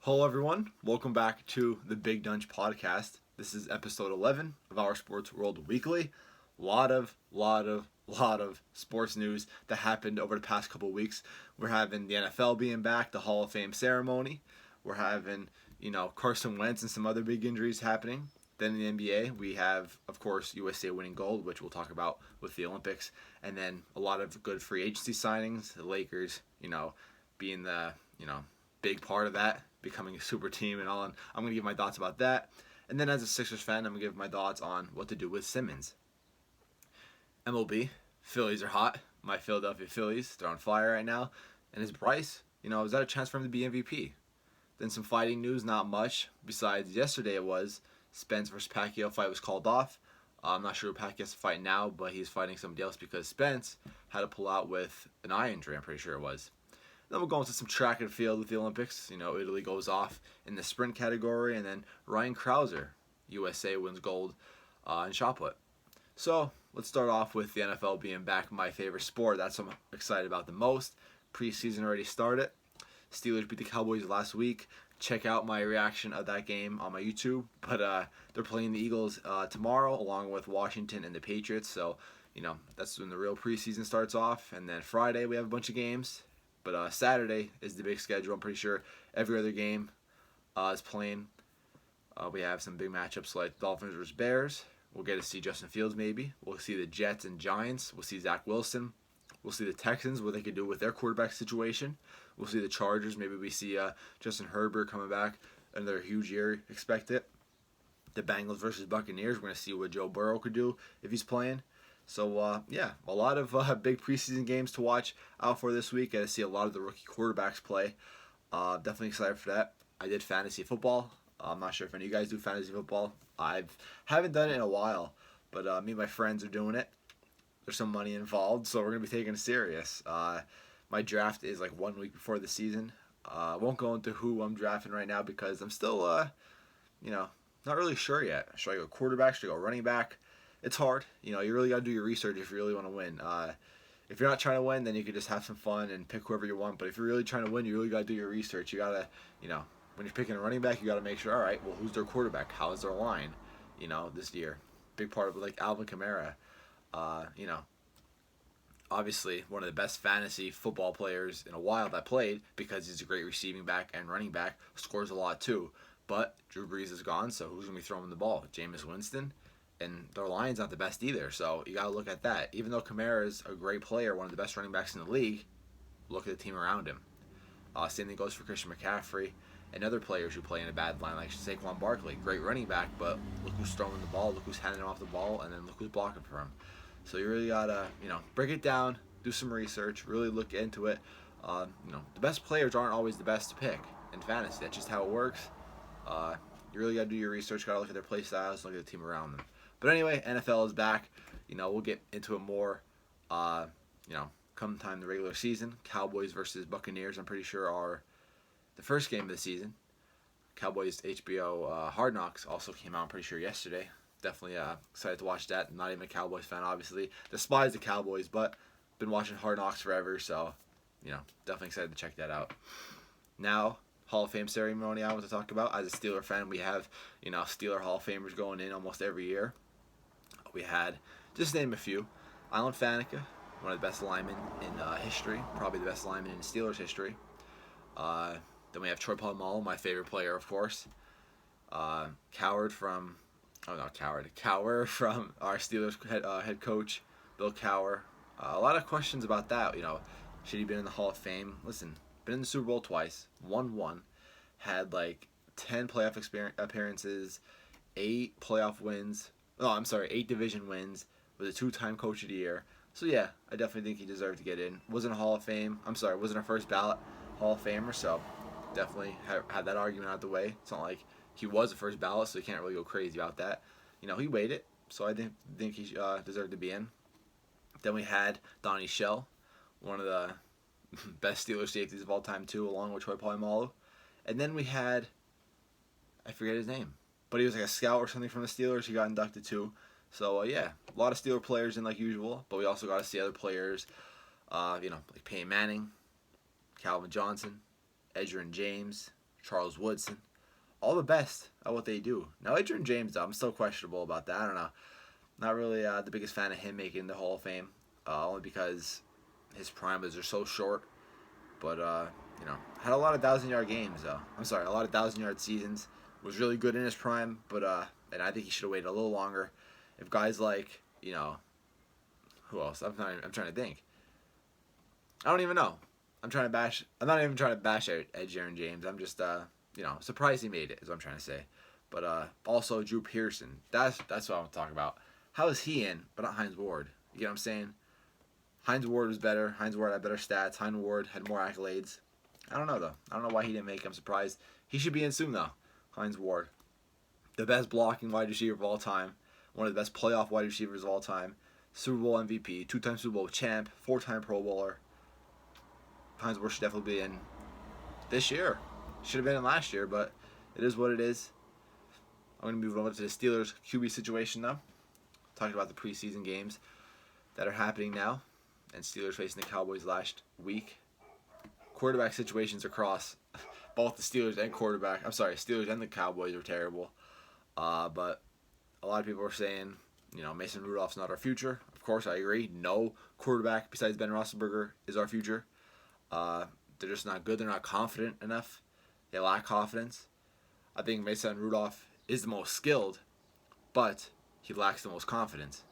Hello everyone, welcome back to the Big Donch Podcast. This is episode 11 of our Sports World Weekly. Lot of sports news that happened over the past couple weeks. We're having the NFL being back, the Hall of Fame ceremony. We're having, Carson Wentz and some other big injuries happening. Then in the NBA, we have, of course, USA winning gold, which we'll talk about with the Olympics. And then a lot of good free agency signings. The Lakers, being the, big part of that, becoming a super team and all. And I'm going to give my thoughts about that. And then as a Sixers fan, I'm going to give my thoughts on what to do with Simmons. MLB, Phillies are hot. My Philadelphia Phillies, they're on fire right now. And his Bryce, is that a chance for him to be MVP? Then some fighting news, not much. Besides yesterday it was Spence versus Pacquiao fight was called off. I'm not sure who Pacquiao has to fight now, but he's fighting somebody else because Spence had to pull out with an eye injury, I'm pretty sure it was. Then we'll go into some track and field with the Olympics. Italy goes off in the sprint category, and then Ryan Krauser, USA wins gold in shot put. So let's start off with the NFL being back, my favorite sport. That's what I'm excited about the most. Preseason already started. Steelers beat the Cowboys last week. Check out my reaction of that game on my YouTube. But they're playing the Eagles tomorrow, along with Washington and the Patriots. So, that's when the real preseason starts off. And then Friday we have a bunch of games. But Saturday is the big schedule. I'm pretty sure every other game is playing. We have some big matchups like Dolphins versus Bears. We'll get to see Justin Fields maybe. We'll see the Jets and Giants. We'll see Zach Wilson. We'll see the Texans, what they can do with their quarterback situation. We'll see the Chargers. Maybe we see Justin Herbert coming back. Another huge year expected. The Bengals versus Buccaneers. We're going to see what Joe Burrow could do if he's playing. So, a lot of big preseason games to watch out for this week. Get to see a lot of the rookie quarterbacks play. Definitely excited for that. I did fantasy football. I'm not sure if any of you guys do fantasy football. Haven't done it in a while, but me and my friends are doing it. There's some money involved, so we're going to be taking it serious. My draft is like 1 week before the season. I won't go into who I'm drafting right now because I'm still, not really sure yet. Should I go quarterback? Should I go running back? It's hard. You really got to do your research if you really want to win. If you're not trying to win, then you can just have some fun and pick whoever you want. But if you're really trying to win, you really got to do your research. You got to, when you're picking a running back, you got to make sure, all right, well, who's their quarterback? How is their line, this year? Big part of it, like Alvin Kamara, obviously one of the best fantasy football players in a while that played because he's a great receiving back and running back, scores a lot too. But Drew Brees is gone, so who's going to be throwing the ball? Jameis Winston? And their line's not the best either, so you got to look at that. Even though Kamara is a great player, one of the best running backs in the league, look at the team around him. Same thing goes for Christian McCaffrey and other players who play in a bad line, like Saquon Barkley. Great running back, but look who's throwing the ball, look who's handing him off the ball, and then look who's blocking for him. So you really got to, break it down, do some research, really look into it. The best players aren't always the best to pick in fantasy. That's just how it works. You really got to do your research, got to look at their play styles, look at the team around them. But anyway, NFL is back. We'll get into it more, come time the regular season. Cowboys versus Buccaneers, I'm pretty sure, are the first game of the season. Cowboys HBO Hard Knocks also came out, I'm pretty sure, yesterday. Definitely excited to watch that. I'm not even a Cowboys fan, obviously. Despise the Cowboys, but been watching Hard Knocks forever, so, definitely excited to check that out. Now, Hall of Fame ceremony I want to talk about. As a Steeler fan, we have, Steeler Hall of Famers going in almost every year. We had, just name a few, Alan Faneca, one of the best linemen in history, probably the best lineman in Steelers history. Then we have Troy Polamalu, my favorite player, of course. Cowher from our Steelers head coach, Bill Cowher. A lot of questions about that. Should he be in the Hall of Fame? Listen, been in the Super Bowl twice, won one, had like 10 playoff appearances, 8 playoff wins. 8 division wins, was a 2-time coach of the year. So yeah, I definitely think he deserved to get in. Wasn't a Hall of Fame. Wasn't a first ballot Hall of Famer, so definitely had that argument out the way. It's not like he was a first ballot, so you can't really go crazy about that. He waited, so I think he deserved to be in. Then we had Donnie Shell, one of the best Steelers safeties of all time too, along with Troy Polamalu. And then we had, I forget his name, but he was like a scout or something from the Steelers. He got inducted too. So, a lot of Steeler players in like usual, but we also got to see other players, like Peyton Manning, Calvin Johnson, Edgerrin James, Charles Woodson. All the best at what they do. Now, Adrian James, though, I'm still questionable about that. I don't know. Not really the biggest fan of him making the Hall of Fame, only because his prime was just so short. But, had a lot of 1,000-yard games, though. I'm sorry, a lot of 1,000-yard seasons. Was really good in his prime, but and I think he should have waited a little longer. If guys like, who else? I'm trying to think. I don't even know. I'm not even trying to bash Adrian James. I'm just, surprised he made it, is what I'm trying to say. But also Drew Pearson. That's what I want to talk about. How is he in, but not Hines Ward? You know what I'm saying? Hines Ward was better. Hines Ward had better stats. Hines Ward had more accolades. I don't know, though. I don't know why he didn't make it. I'm surprised. He should be in soon, though. Hines Ward. The best blocking wide receiver of all time. One of the best playoff wide receivers of all time. Super Bowl MVP. 2-time Super Bowl champ. 4-time Pro Bowler. Hines Ward should definitely be in this year. Should have been in last year, but it is what it is. I'm going to move over to the Steelers QB situation, though. Talking about the preseason games that are happening now. And Steelers facing the Cowboys last week. Quarterback situations across both the Steelers and Steelers and the Cowboys are terrible. But a lot of people are saying, Mason Rudolph's not our future. Of course, I agree. No quarterback besides Ben Roethlisberger is our future. They're just not good. They're not confident enough. They lack confidence. I think Mason Rudolph is the most skilled, but he lacks the most confidence.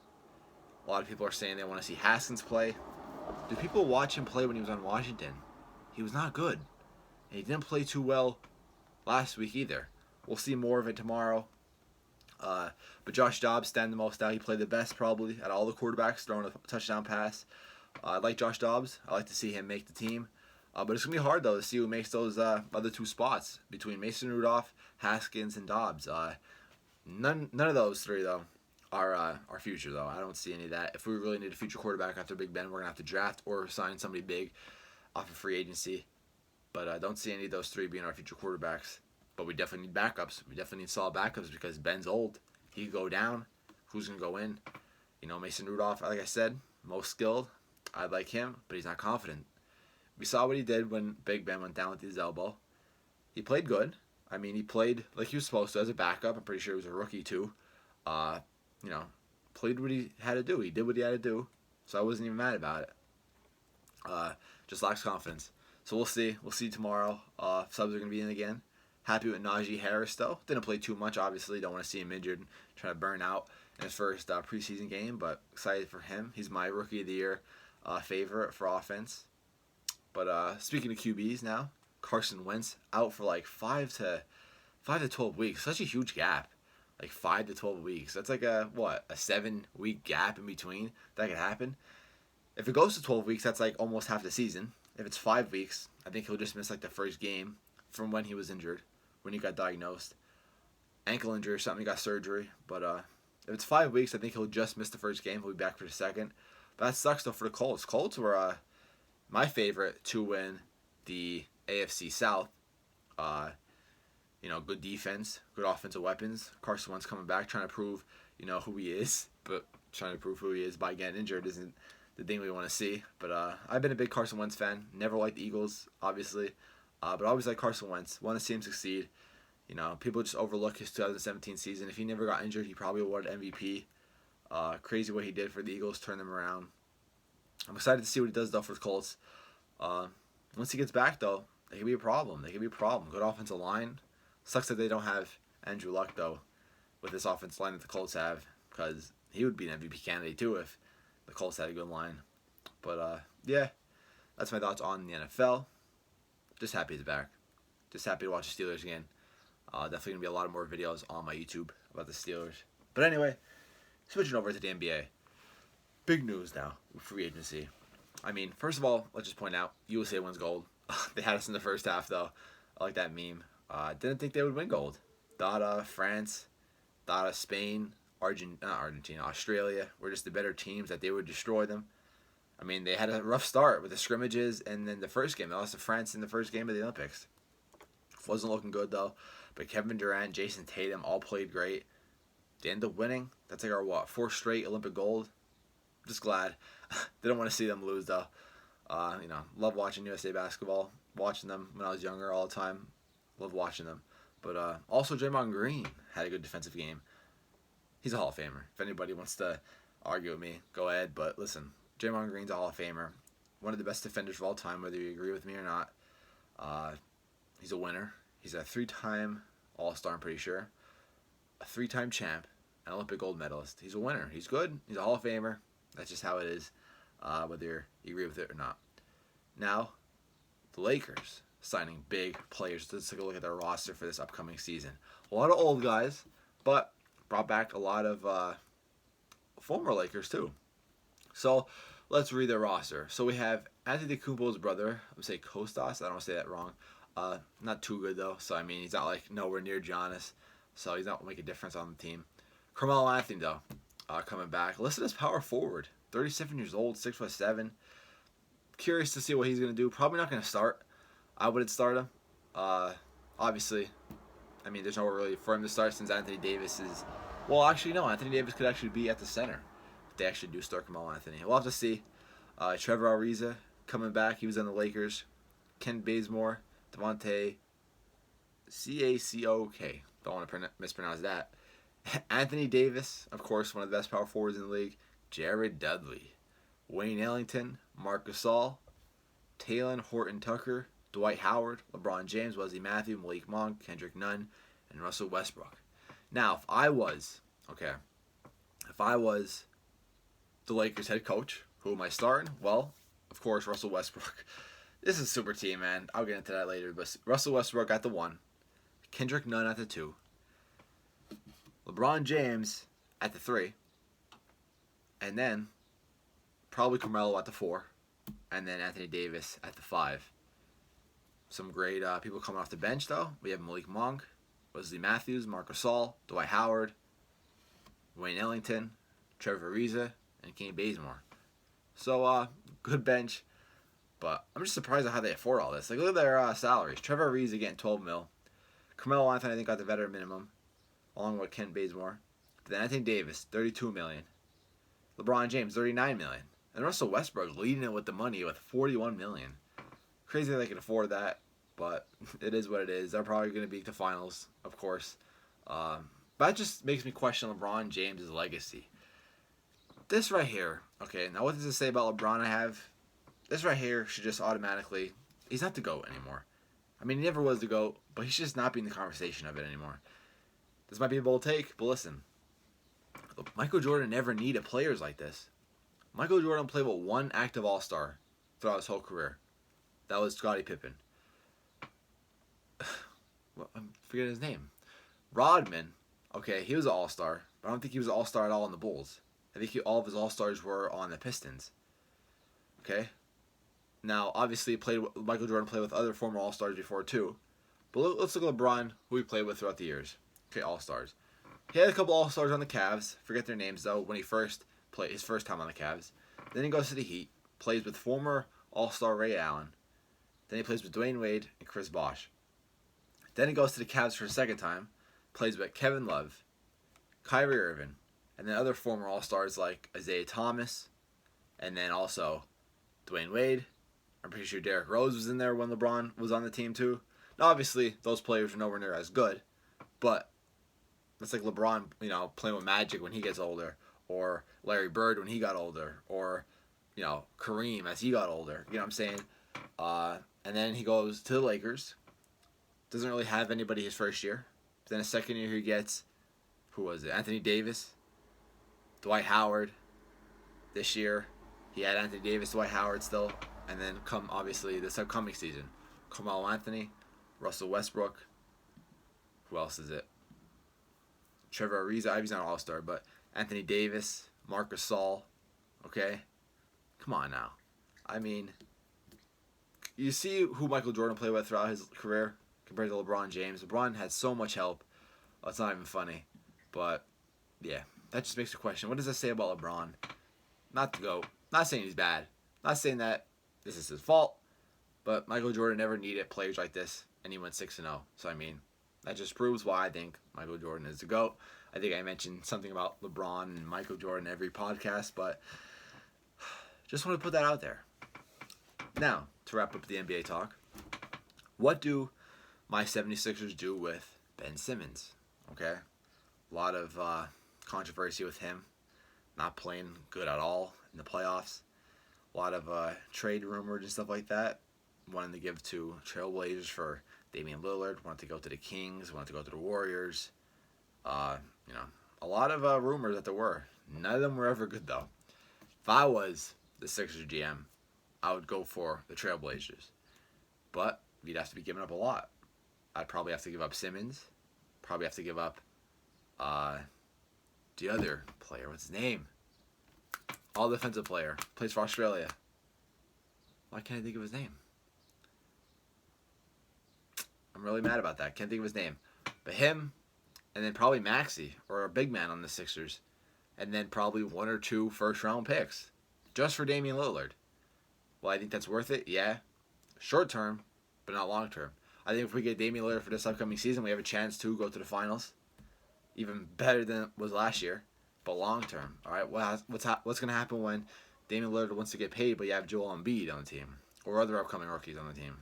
A lot of people are saying they want to see Haskins play. Do people watch him play when he was on Washington? He was not good. And he didn't play too well last week either. We'll see more of it tomorrow. But Josh Dobbs stand the most out. He played the best probably out of all the quarterbacks throwing a touchdown pass. I like Josh Dobbs. I like to see him make the team. But it's going to be hard, though, to see who makes those other two spots between Mason Rudolph, Haskins, and Dobbs. None of those three, though, are our future, though. I don't see any of that. If we really need a future quarterback after Big Ben, we're going to have to draft or sign somebody big off of free agency. But I don't see any of those three being our future quarterbacks. But we definitely need backups. We definitely need solid backups because Ben's old. He could go down. Who's going to go in? Mason Rudolph, like I said, most skilled. I like him, but he's not confident. We saw what he did when Big Ben went down with his elbow. He played good. I mean, he played like he was supposed to as a backup. I'm pretty sure he was a rookie, too. Played what he had to do. He did what he had to do. So I wasn't even mad about it. Just lacks confidence. So we'll see. We'll see tomorrow. Subs are going to be in again. Happy with Najee Harris, though. Didn't play too much, obviously. Don't want to see him injured and trying to burn out in his first preseason game. But excited for him. He's my Rookie of the Year favorite for offense. But speaking of QBs now, Carson Wentz out for like 5 to 12 weeks. Such a huge gap. Like 5 to 12 weeks. That's like a 7-week gap in between that could happen. If it goes to 12 weeks, that's like almost half the season. If it's 5 weeks, I think he'll just miss like the first game from when he was injured, when he got diagnosed. Ankle injury or something, he got surgery. But if it's 5 weeks, I think he'll just miss the first game. He'll be back for the second. But that sucks, though, for the Colts. Colts were my favorite to win the AFC South. Good defense, good offensive weapons. Carson Wentz coming back, trying to prove, who he is. But trying to prove who he is by getting injured isn't the thing we want to see. But I've been a big Carson Wentz fan. Never liked the Eagles, obviously. But I always like Carson Wentz. Want to see him succeed. People just overlook his 2017 season. If he never got injured, he probably would have MVP. Crazy what he did for the Eagles, turn them around. I'm excited to see what he does, though, for the Colts. Once he gets back, though, they could be a problem. Good offensive line. Sucks that they don't have Andrew Luck, though, with this offensive line that the Colts have, because he would be an MVP candidate, too, if the Colts had a good line. But, yeah, that's my thoughts on the NFL. Just happy he's back. Just happy to watch the Steelers again. Definitely going to be a lot of more videos on my YouTube about the Steelers. But anyway, switching over to the NBA. Big news now with free agency. I mean, first of all, let's just point out, USA wins gold. They had us in the first half, though. I like that meme. Didn't think they would win gold. Thought France, thought Spain, Australia were just the better teams, that they would destroy them. I mean, they had a rough start with the scrimmages, and then the first game. They lost to France in the first game of the Olympics. Wasn't looking good, though. But Kevin Durant, Jason Tatum all played great. They ended up winning. That's like our, 4th straight Olympic gold. Just glad. Didn't want to see them lose, though. Love watching USA basketball. Watching them when I was younger all the time. Love watching them. But also Draymond Green had a good defensive game. He's a Hall of Famer. If anybody wants to argue with me, go ahead. But listen, Draymond Green's a Hall of Famer. One of the best defenders of all time, whether you agree with me or not. He's a winner. He's a 3-time All-Star, I'm pretty sure. A 3-time champ. An Olympic gold medalist. He's a winner. He's good. He's a Hall of Famer. That's just how it is, whether you agree with it or not. Now, the Lakers signing big players. Let's take a look at their roster for this upcoming season. A lot of old guys, but brought back a lot of former Lakers too. So let's read their roster. So we have Anthony Kumpo's brother. I'm going to say Kostas. I don't want to say that wrong. Not too good though. So I mean, he's not like nowhere near Giannis. So he's not make a difference on the team. Carmelo Anthony though, coming back. Listed as power forward. 37 years old, 6'7". Curious to see what he's going to do. Probably not going to start. I wouldn't start him. Obviously, I mean, there's nowhere really for him to start since Anthony Davis is... Well, actually, no. Anthony Davis could actually be at the center if they actually do start Carmelo Anthony. We'll have to see. Trevor Ariza coming back. He was on the Lakers. Ken Bazemore. Devontae Cacok. Don't want to mispronounce that. Anthony Davis, of course, one of the best power forwards in the league. Jared Dudley. Wayne Ellington. Marc Gasol. Talen Horton-Tucker. Dwight Howard. LeBron James. Wesley Matthews. Malik Monk. Kendrick Nunn. And Russell Westbrook. Now, if I was the Lakers head coach, who am I starting? Well, of course, Russell Westbrook. This is a super team, man. I'll get into that later. But Russell Westbrook at the 1. Kendrick Nunn at the 2. LeBron James at the 3. And then probably Carmelo at the 4. And then Anthony Davis at the 5. Some great people coming off the bench, though. We have Malik Monk, Wesley Matthews, Marc Gasol, Dwight Howard, Wayne Ellington, Trevor Ariza, and Ken Bazemore. So, good bench. But I'm just surprised at how they afford all this. Like, look at their salaries. Trevor Ariza getting $12 million. Carmelo Anthony, I think, got the veteran minimum, along with Ken Bazemore. But then Anthony Davis, $32 million. LeBron James, $39 million. And Russell Westbrook leading it with the money with $41 million. Crazy that they can afford that, but it is what it is. They're probably going to beat the finals, of course. But that just makes me question LeBron James' legacy. This right here, okay, now what does it say about LeBron? This right here should just automatically, he's not the GOAT anymore. I mean, he never was the GOAT, but he's just not being the conversation of it anymore. This might be a bold take, but listen. Michael Jordan never needed players like this. Michael Jordan played with one active all-star throughout his whole career. That was Scottie Pippen. I'm forgetting his name. Rodman, okay, he was an all-star, but I don't think he was an all-star at all in the Bulls. I think all of his all-stars were on the Pistons. Okay? Now, obviously, Michael Jordan played with other former all-stars before, too. But let's look at LeBron, who he played with throughout the years. Okay, all-stars. He had a couple all-stars on the Cavs. Forget their names, though, when he first played his first time on the Cavs. Then he goes to the Heat, plays with former all-star Ray Allen. Then he plays with Dwayne Wade and Chris Bosh. Then he goes to the Cavs for a second time, plays with Kevin Love, Kyrie Irving, and then other former all-stars like Isaiah Thomas, and then also Dwayne Wade. I'm pretty sure Derrick Rose was in there when LeBron was on the team too. Now, obviously, those players are nowhere near as good, but it's like LeBron, playing with Magic when he gets older, or Larry Bird when he got older, or, Kareem as he got older. You know what I'm saying? And then he goes to the Lakers. Doesn't really have anybody his first year. Then his second year he gets, who was it? Anthony Davis, Dwight Howard. This year he had Anthony Davis, Dwight Howard still. And then obviously this upcoming season, Carmelo Anthony, Russell Westbrook. Who else is it? Trevor Ariza. He's not an all-star, but Anthony Davis, Marc Gasol. Okay? Come on now. I mean, you see who Michael Jordan played with throughout his career compared to LeBron James. LeBron had so much help. It's not even funny. But, yeah, that just makes you question. What does that say about LeBron? Not the GOAT. Not saying he's bad. Not saying that this is his fault. But Michael Jordan never needed players like this, and he went 6-0. So, I mean, that just proves why I think Michael Jordan is the GOAT. I think I mentioned something about LeBron and Michael Jordan every podcast, but just want to put that out there. Now, to wrap up the NBA talk, what do my 76ers do with Ben Simmons. Okay? A lot of controversy with him. Not playing good at all in the playoffs. A lot of trade rumors and stuff like that. Wanting to give to Trailblazers for Damian Lillard. Wanted to go to the Kings. Wanted to go to the Warriors. A lot of rumors that there were. None of them were ever good, though. If I was the Sixers GM, I would go for the Trailblazers. But you'd have to be giving up a lot. I'd probably have to give up Simmons. Probably have to give up the other player. What's his name? All defensive player. Plays for Australia. Why can't I think of his name? I'm really mad about that. Can't think of his name. But him, and then probably Maxey, or a big man on the Sixers. And then probably 1 or 2 first-round picks. Just for Damian Lillard. Well, I think that's worth it, yeah. Short term, but not long term. I think if we get Damian Lillard for this upcoming season, we have a chance to go to the finals. Even better than it was last year. But long term, all right, what's going to happen when Damian Lillard wants to get paid, but you have Joel Embiid on the team? Or other upcoming rookies on the team?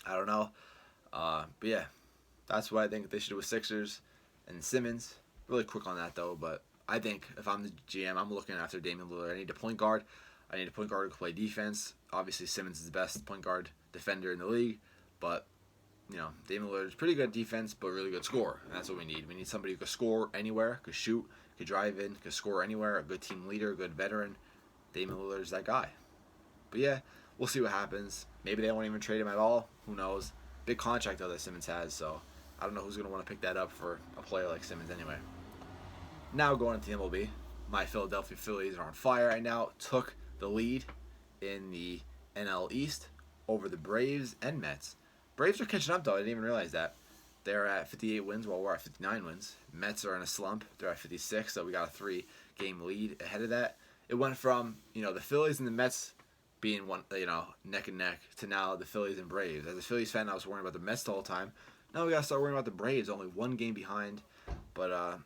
I don't know. But yeah, that's what I think they should do with Sixers and Simmons. Really quick on that, though, but I think if I'm the GM, I'm looking after Damian Lillard. I need a point guard. I need a point guard who can play defense. Obviously, Simmons is the best point guard defender in the league, but Damian Lillard is pretty good defense, but really good scorer, and that's what we need. We need somebody who can score anywhere, could shoot, could drive in, could score anywhere, a good team leader, a good veteran. Damian Lillard is that guy. But yeah, we'll see what happens. Maybe they won't even trade him at all. Who knows? Big contract, though, that Simmons has, so I don't know who's going to want to pick that up for a player like Simmons anyway. Now going into the MLB, my Philadelphia Phillies are on fire right now. Took the lead in the NL East over the Braves and Mets. Braves are catching up, though. I didn't even realize that. They're at 58 wins while we're at 59 wins. Mets are in a slump. They're at 56, so we got a 3-game lead ahead of that. It went from, the Phillies and the Mets being one, neck and neck, to now the Phillies and Braves. As a Phillies fan, I was worrying about the Mets the whole time. Now we got to start worrying about the Braves, only 1 game behind. But,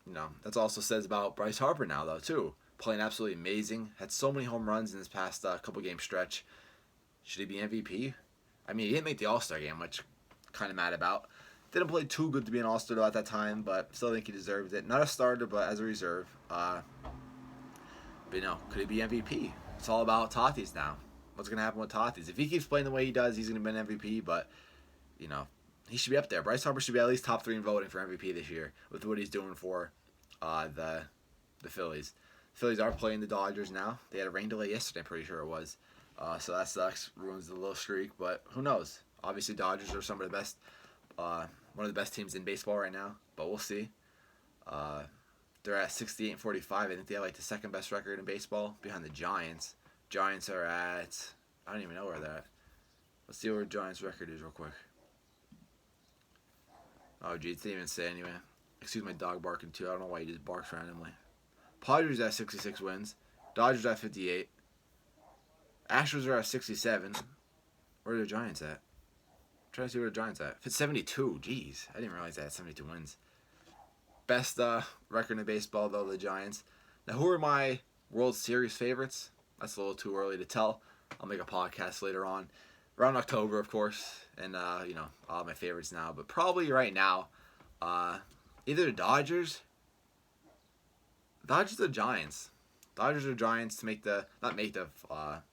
that also says about Bryce Harper now, though, too. Playing absolutely amazing. Had so many home runs in this past couple-game stretch. Should he be MVP? I mean, he didn't make the All-Star game, which I'm kind of mad about. Didn't play too good to be an All-Star, though, at that time, but still think he deserved it. Not a starter, but as a reserve. But, could he be MVP? It's all about Tatis now. What's going to happen with Tatis? If he keeps playing the way he does, he's going to be an MVP, but, he should be up there. Bryce Harper should be at least top 3 in voting for MVP this year with what he's doing for the Phillies. The Phillies are playing the Dodgers now. They had a rain delay yesterday, I'm pretty sure it was. So that sucks. Ruins the little streak, but who knows? Obviously, Dodgers are some of the best, one of the best teams in baseball right now, but we'll see. They're at 68-45. I think they have the second best record in baseball behind the Giants. Giants are at, I don't even know where they're at. Let's see what the Giants' record is real quick. Oh, geez, it didn't even say anyway. Excuse my dog barking, too. I don't know why he just barks randomly. Padres at 66 wins. Dodgers at 58. Astros are at 67. Where are the Giants at? I'm trying to see where the Giants at. If it's 72, jeez. I didn't realize they had 72 wins. Best record in baseball, though, the Giants. Now, who are my World Series favorites? That's a little too early to tell. I'll make a podcast later on. Around October, of course. And, all my favorites now. But probably right now, either the Dodgers or the Giants. Dodgers or Giants to make not make the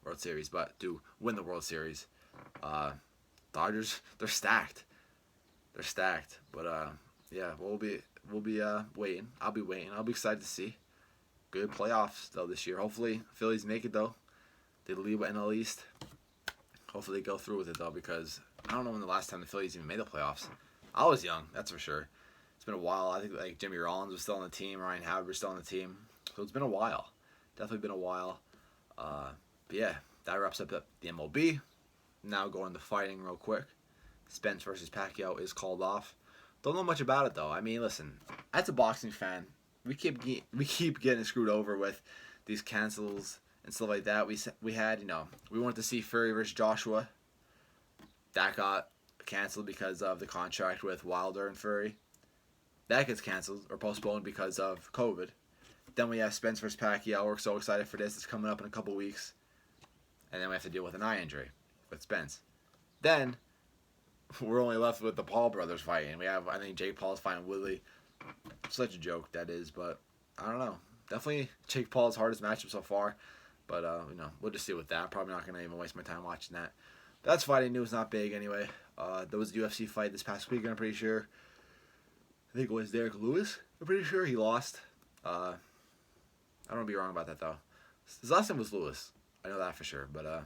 World Series, but to win the World Series. Dodgers, they're stacked. They're stacked. But, yeah, we'll be waiting. I'll be waiting. I'll be excited to see. Good playoffs, though, this year. Hopefully, Phillies make it, though. They lead with NL East. Hopefully, they go through with it, though, because I don't know when the last time the Phillies even made the playoffs. I was young, that's for sure. It's been a while. I think, Jimmy Rollins was still on the team. Ryan Howard was still on the team. So, it's been a while. Definitely been a while. But, yeah, that wraps up the MLB. Now, going to fighting real quick. Spence versus Pacquiao is called off. Don't know much about it, though. I mean, listen, as a boxing fan, we keep getting screwed over with these cancels and stuff like that. We had, we wanted to see Fury versus Joshua. That got canceled because of the contract with Wilder and Fury. That gets canceled or postponed because of COVID. Then we have Spence versus Pacquiao. We're so excited for this. It's coming up in a couple weeks. And then we have to deal with an eye injury with Spence. Then we're only left with the Paul brothers fighting. We have, I think Jake Paul's fighting Woodley. Such a joke that is, but I don't know. Definitely Jake Paul's hardest matchup so far. But, we'll just see with that. Probably not going to even waste my time watching that. That's fighting news, not big anyway. There was a UFC fight this past weekend, I'm pretty sure. I think it was Derek Lewis. I'm pretty sure he lost. I don't want to be wrong about that, though. His last name was Lewis. I know that for sure, but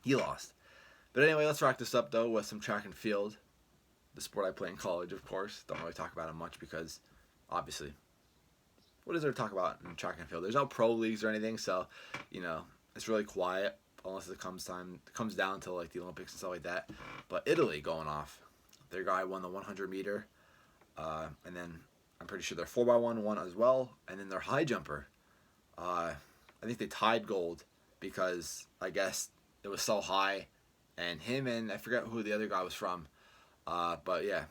he lost. But anyway, let's wrap this up, though, with some track and field. The sport I play in college, of course. Don't really talk about it much because, obviously, what is there to talk about in track and field? There's no pro leagues or anything, so, it's really quiet unless it comes down to, like, the Olympics and stuff like that. But Italy going off. Their guy won the 100 meter, and then I'm pretty sure their 4x1 won as well, and then their high jumper. I think they tied gold because I guess it was so high, and him and I forget who the other guy was from, but yeah,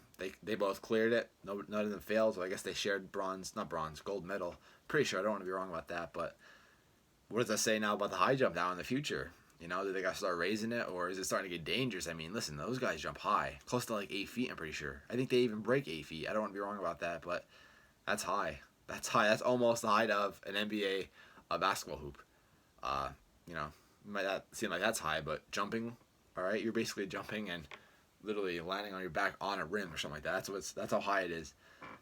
they both cleared it. None of them failed, so I guess they shared gold medal. Pretty sure, I don't want to be wrong about that, but what does that say now about the high jump now in the future? Do they got to start raising it, or is it starting to get dangerous? I mean, listen, those guys jump high, close to like 8 feet, I'm pretty sure. I think they even break 8 feet. I don't want to be wrong about that, but that's high. That's high. That's almost the height of an NBA basketball hoop. Might not seem like that's high, but jumping, all right, you're basically jumping and literally landing on your back on a rim or something like that. That's how high it is.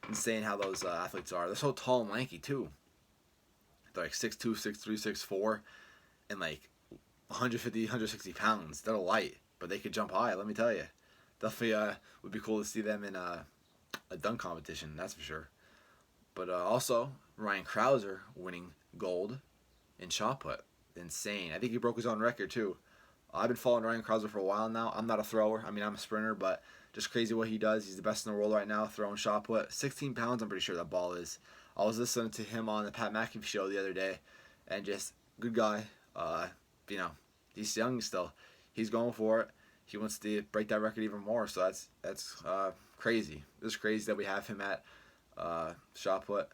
Insane how those athletes are. They're so tall and lanky too. They're like 6'2", 6'3", 6'4", and like 150, 160 pounds. They're light, but they could jump high. Let me tell you, definitely would be cool to see them in a dunk competition. That's for sure. But also Ryan Krauser winning gold in shot put. Insane. I think he broke his own record too. I've been following Ryan Krauser for a while now. I'm not a thrower. I mean, I'm a sprinter, but just crazy what he does. He's the best in the world right now, throwing shot put. 16 pounds, I'm pretty sure that ball is. I was listening to him on the Pat McAfee show the other day, and just good guy. He's young still. He's going for it. He wants to break that record even more, so that's crazy. It's crazy that we have him at shot put.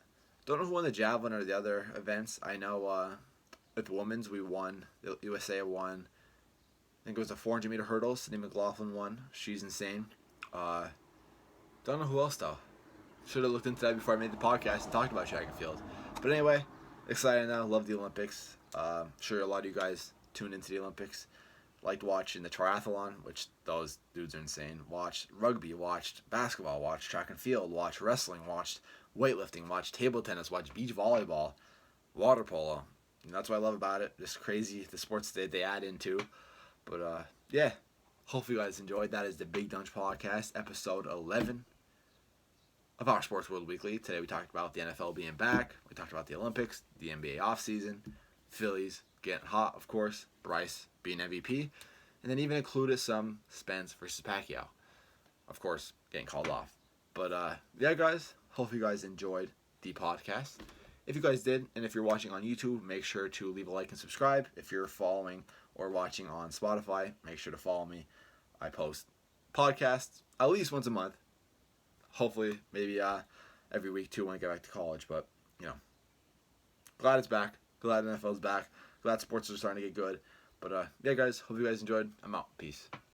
Don't know who won the javelin or the other events. I know with the women's, we won. The USA won. I think it was the 400 meter hurdles. Sydney McLaughlin won. She's insane. Don't know who else though. Should have looked into that before I made the podcast and talked about track and field. But anyway, excited now. Love the Olympics. Sure, a lot of you guys tuned into the Olympics. Liked watching the triathlon, which those dudes are insane. Watched rugby, watched basketball, watched track and field, watched wrestling, watched weightlifting, watched table tennis, watched beach volleyball, water polo. And that's what I love about it. Just crazy the sports that they add into. But yeah, hopefully you guys enjoyed. That is the Big Donch Podcast, episode 11 of our Sports World Weekly. Today we talked about the NFL being back. We talked about the Olympics, the NBA offseason, Phillies getting hot, of course, Bryce being MVP, and then even included some Spence versus Pacquiao. Of course, getting called off. But yeah, guys, hope you guys enjoyed the podcast. If you guys did, and if you're watching on YouTube, make sure to leave a like and subscribe. If you're following or watching on Spotify, make sure to follow me. I post podcasts at least once a month. Hopefully, maybe every week too when I get back to college. But, glad it's back. Glad NFL's back. Glad sports are starting to get good. But yeah, guys, hope you guys enjoyed. I'm out. Peace.